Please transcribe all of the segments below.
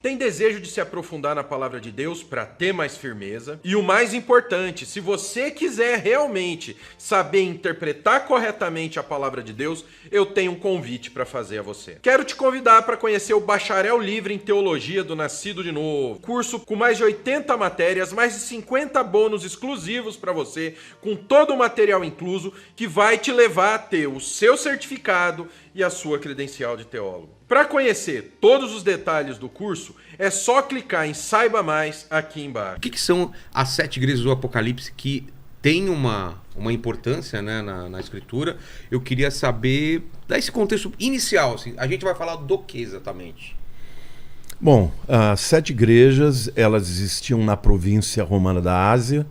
Tem desejo de se aprofundar na palavra de Deus para ter mais firmeza? E o mais importante, se você quiser realmente saber interpretar corretamente a palavra de Deus, eu tenho um convite para fazer a você. Quero te convidar para conhecer o Bacharel Livre em Teologia do Nascido de Novo. Curso com mais de 80 matérias, mais de 50 bônus exclusivos para você, com todo o material incluso, que vai te levar a ter o seu certificado e a sua credencial de teólogo. Para conhecer todos os detalhes do curso, é só clicar em Saiba Mais aqui embaixo. O que são as 7 igrejas do Apocalipse que têm uma importância, né, na escritura? Eu queria saber, dar esse contexto inicial. Assim, a gente vai falar do que exatamente? Bom, as 7 igrejas, elas existiam na província romana da Ásia,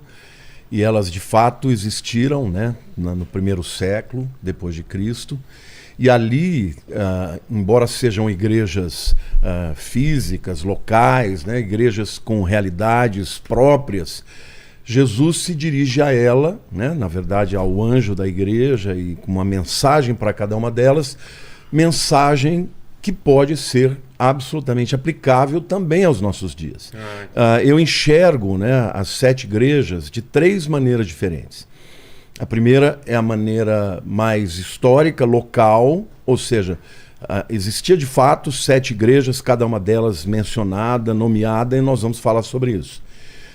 e elas de fato existiram, né, no primeiro século depois de Cristo. E ali, embora sejam igrejas físicas, locais, né, igrejas com realidades próprias, Jesus se dirige a ela, né, na verdade ao anjo da igreja, e com uma mensagem para cada uma delas, mensagem que pode ser absolutamente aplicável também aos nossos dias. Eu enxergo, né, as 7 igrejas de 3 maneiras diferentes. A primeira é a maneira mais histórica, local, ou seja, existia de fato 7 igrejas, cada uma delas mencionada, nomeada, e nós vamos falar sobre isso,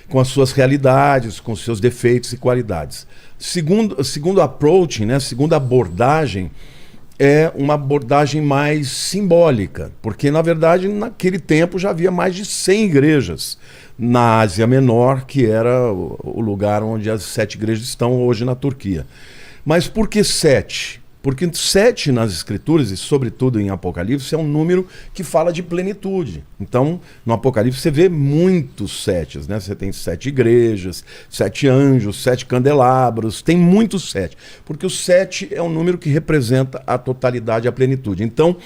com as suas realidades, com os seus defeitos e qualidades. Segundo approach, né, segunda abordagem, é uma abordagem mais simbólica, porque na verdade naquele tempo já havia mais de 100 igrejas na Ásia Menor, que era o lugar onde as 7 igrejas estão hoje na Turquia. Mas por que 7? Porque 7 nas Escrituras, e sobretudo em Apocalipse, é um número que fala de plenitude. Então, no Apocalipse você vê muitos 7, né? Você tem 7 igrejas, 7 anjos, 7 candelabros, tem muitos 7. Porque o 7 é um número que representa a totalidade, a plenitude. Então,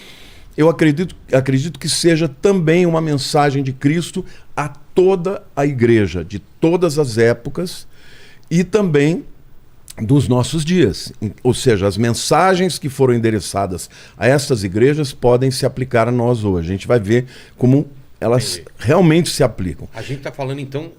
eu acredito que seja também uma mensagem de Cristo a toda a igreja, de todas as épocas, e também dos nossos dias. Ou seja, as mensagens que foram endereçadas a estas igrejas podem se aplicar a nós hoje. A gente vai ver como elas realmente se aplicam. A gente está falando então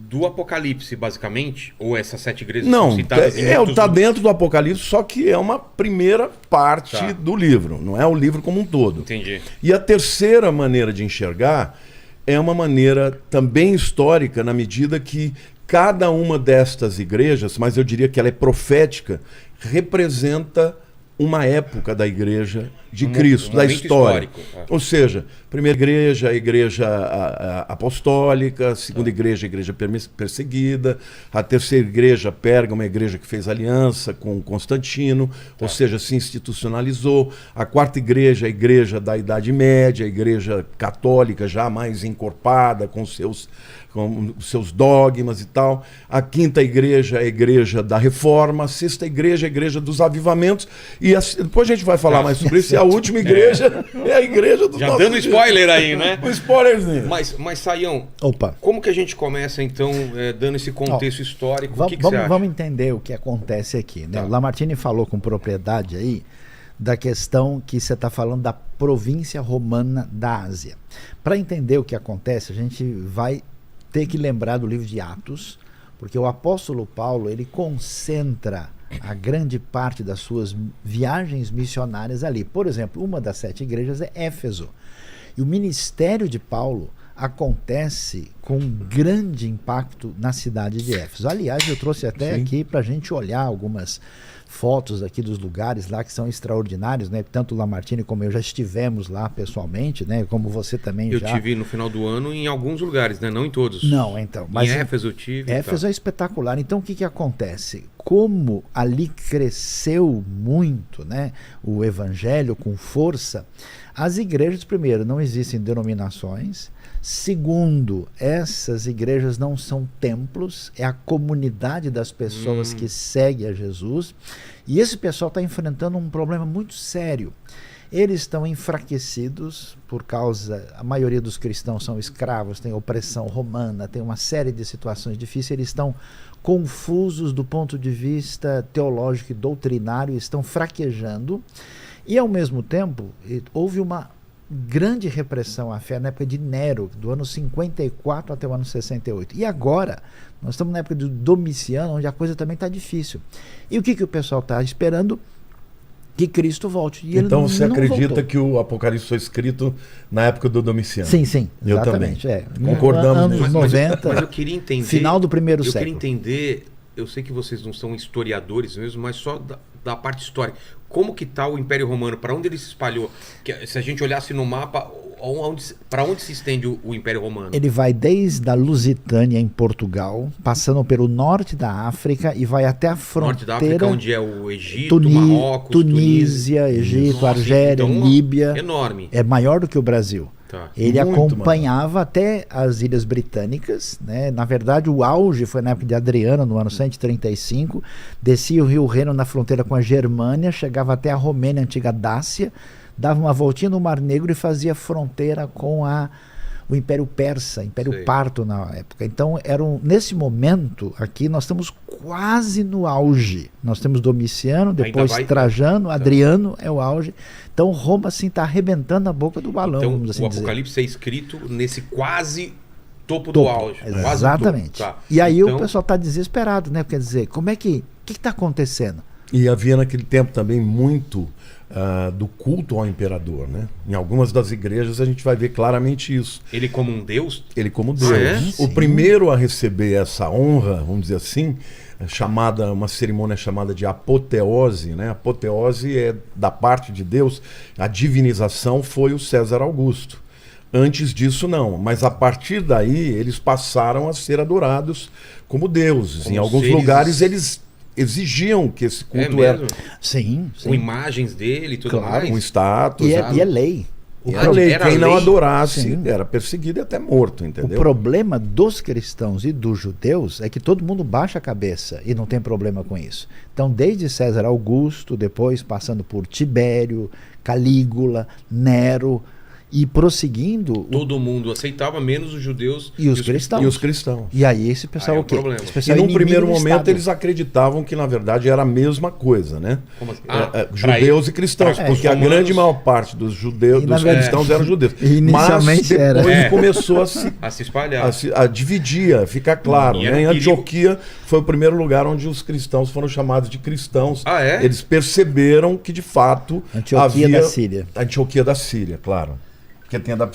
do Apocalipse, basicamente? Ou essas 7 igrejas não, são citadas em outros... Está dentro do Apocalipse, só que é uma primeira parte do livro, não é o livro como um todo. Entendi. E a terceira maneira de enxergar é uma maneira também histórica, na medida que cada uma destas igrejas, mas eu diria que ela é profética, representa uma época da igreja de Cristo, da história. Ou seja, primeira igreja, a igreja apostólica, a segunda igreja, a igreja perseguida, a terceira igreja, Pérgamo, a igreja que fez aliança com Constantino, ou seja, se institucionalizou. A quarta igreja, a igreja da Idade Média, a igreja católica já mais encorpada, com os seus dogmas e tal. A quinta igreja é a igreja da Reforma, a sexta igreja é a igreja dos avivamentos, e depois a gente vai falar mais sobre isso. E a última igreja é a igreja dos já dando spoiler aí, né? Um spoilerzinho. Mas Saião, Opa. Como que a gente começa então, dando esse contexto histórico? O que você acha? Vamos entender o que acontece aqui, né? O Lamartine falou com propriedade aí da questão que você está falando da província romana da Ásia. Para entender o que acontece, a gente vai ter que lembrar do livro de Atos, porque o apóstolo Paulo, ele concentra a grande parte das suas viagens missionárias ali. Por exemplo, uma das 7 igrejas é Éfeso. E o ministério de Paulo acontece com um grande impacto na cidade de Éfeso. Aliás, eu trouxe até aqui para a gente olhar algumas fotos aqui dos lugares lá que são extraordinários, né? Tanto o Lamartine como eu já estivemos lá pessoalmente, né? Como você também já. Eu tive no final do ano em alguns lugares, né? Não em todos. Não, então. Mas em Éfeso eu tive. Éfeso é espetacular. Então o que acontece? Como ali cresceu muito, né? O evangelho com força, as igrejas, primeiro, não existem denominações. Segundo, essas igrejas não são templos, é a comunidade das pessoas que segue a Jesus. E esse pessoal está enfrentando um problema muito sério. Eles estão enfraquecidos por causa, a maioria dos cristãos são escravos, tem opressão romana, tem uma série de situações difíceis, eles estão confusos do ponto de vista teológico e doutrinário, estão fraquejando. E ao mesmo tempo, houve uma grande repressão à fé na época de Nero, do ano 54 até o ano 68. E agora, nós estamos na época do Domiciano, onde a coisa também está difícil. E o que o pessoal está esperando? Que Cristo volte. E então ele você não acredita voltou. que o Apocalipse foi escrito na época do Domiciano? Sim, sim. Eu Exatamente. também. É. Concordamos Anos nisso. 90, Mas eu queria entender. final do primeiro Eu século. queria entender. Eu sei que vocês não são historiadores mesmo, mas só da parte histórica. Como que está o Império Romano? Para onde ele se espalhou? Se a gente olhasse no mapa, para onde se estende o Império Romano? Ele vai desde a Lusitânia, em Portugal, passando pelo norte da África e vai até a Norte da África, fronteira. onde é o Egito, Marrocos, Tunísia, Egito, Nossa, Argélia, então, Líbia. Enorme. É maior do que o Brasil. Tá. Ele Muito acompanhava até as Ilhas Britânicas, né? Na verdade, o auge foi na época de Adriano, no ano 135. Descia o rio Reno na fronteira com a Germânia, chegava até a Romênia, a antiga Dácia, dava uma voltinha no Mar Negro e fazia fronteira com o Império Persa, Império Sei. Parto na época. Então, nesse momento aqui, nós estamos quase no auge. Nós temos Domiciano, depois vai- Trajano, Adriano é o auge. Então, Roma, assim, está arrebentando a boca do balão, Então, vamos assim o dizer. Apocalipse é escrito nesse quase topo do auge. Quase topo. Exatamente. Tá. E aí Então, o pessoal está desesperado, né? Quer dizer, como é que... O que está acontecendo? E havia naquele tempo também muito do culto ao imperador, né? Em algumas das igrejas a gente vai ver claramente isso. ele como um deus? Ele como Deus. é? O Sim. primeiro a receber essa honra, vamos dizer assim, uma cerimônia chamada de apoteose, né? Apoteose é da parte de Deus. A divinização foi o César Augusto. Antes disso não, mas a partir daí eles passaram a ser adorados como deuses. Como em alguns seres- lugares eles exigiam que esse É culto era mesmo? Sim, Com sim. imagens dele e tudo Claro, mais? um status. E né? é lei. E era lei. era Quem não lei? adorasse Sim. era perseguido e até morto, O entendeu? problema dos cristãos e dos judeus é que todo mundo baixa a cabeça e não tem problema com isso. Então, desde César Augusto, depois passando por Tibério, Calígula, Nero, e prosseguindo... Todo mundo aceitava, menos os judeus E os cristãos. E os cristãos. E aí esse pessoal Aí é o quê? problema. Esse E pessoal é num inimigo primeiro do momento Estado. eles acreditavam que na verdade era a mesma coisa, né? Como assim? Judeus e cristãos, pra- porque a romanos- grande maior parte dos judeus, E na dos verdade- cristãos eram judeus. Inicialmente Mas era. depois É. começou a se espalhar. a dividir, a ficar claro. E era Né? Em um perigo. Antioquia foi o primeiro lugar onde os cristãos foram chamados de cristãos. Ah, é? Eles perceberam que de fato Antioquia havia... da Síria. Antioquia da Síria, claro. Porque tem a da